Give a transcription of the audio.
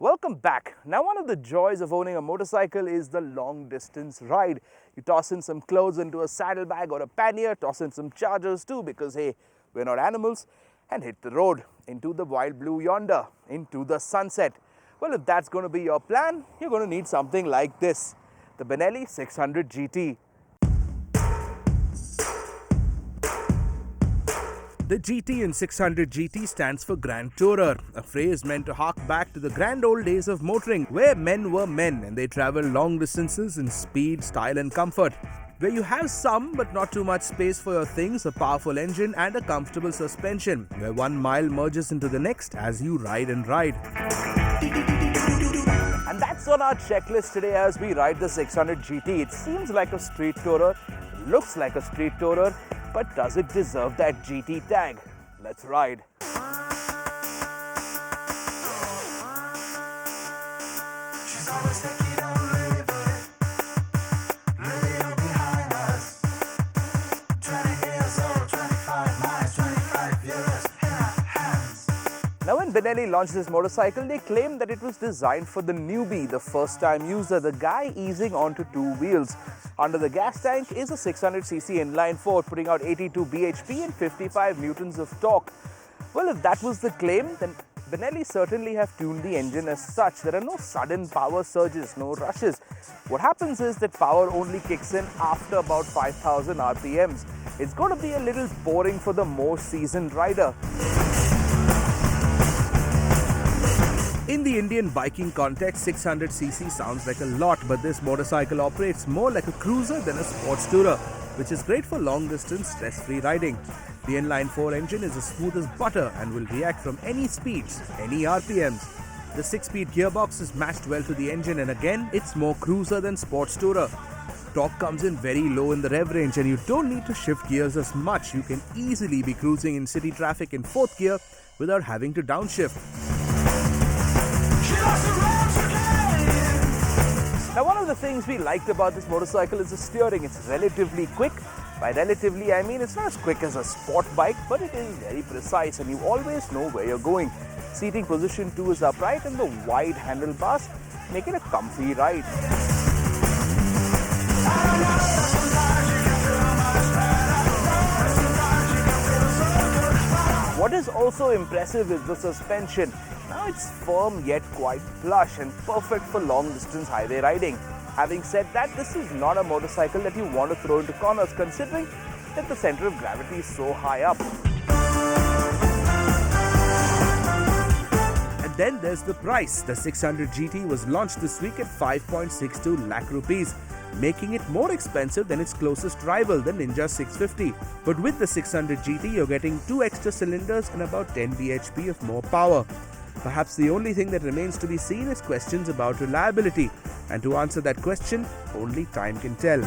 Welcome back. Now, one of the joys of owning a motorcycle is the long distance ride. You toss in some clothes into a saddlebag or a pannier, toss in some chargers too because hey, we're not animals, and hit the road into the wild blue yonder, into the sunset. Well, if that's going to be your plan, you're going to need something like this, the Benelli 600 GT. The GT in 600 GT stands for Grand Tourer, a phrase meant to hark back to the grand old days of motoring, where men were men and they traveled long distances in speed, style and comfort. Where you have some but not too much space for your things, a powerful engine and a comfortable suspension, where 1 mile merges into the next as you ride and ride. And that's on our checklist today as we ride the 600 GT. It seems like a street tourer, looks like a street tourer, but does it deserve that GT tag? Let's ride. Now, when Benelli launched this motorcycle, they claimed that it was designed for the newbie, the first-time user, the guy easing onto 2 wheels. Under the gas tank is a 600cc inline-4, putting out 82 bhp and 55 newtons of torque. Well, if that was the claim, then Benelli certainly have tuned the engine as such. There are no sudden power surges, no rushes. What happens is that power only kicks in after about 5,000 RPMs. It's going to be a little boring for the more seasoned rider. In the Indian biking context, 600cc sounds like a lot, but this motorcycle operates more like a cruiser than a sports tourer, which is great for long-distance, stress-free riding. The inline-4 engine is as smooth as butter and will react from any speeds, any RPMs. The 6-speed gearbox is matched well to the engine, and again, it's more cruiser than sports tourer. Torque comes in very low in the rev range, and you don't need to shift gears as much. You can easily be cruising in city traffic in 4th gear without having to downshift. Now, one of the things we liked about this motorcycle is the steering. It's relatively quick. By relatively, I mean it's not as quick as a sport bike, but it is very precise and you always know where you're going. Seating position 2 is upright and the wide handlebars make it a comfy ride. What is also impressive is the suspension. Now it's firm yet quite plush and perfect for long distance highway riding. Having said that, this is not a motorcycle that you want to throw into corners considering that the center of gravity is so high up. And then there's the price. The 600 GT was launched this week at 5.62 lakh rupees, making it more expensive than its closest rival, the Ninja 650. But with the 600 GT, you're getting 2 extra cylinders and about 10 bhp of more power. Perhaps the only thing that remains to be seen is questions about reliability. And to answer that question, only time can tell.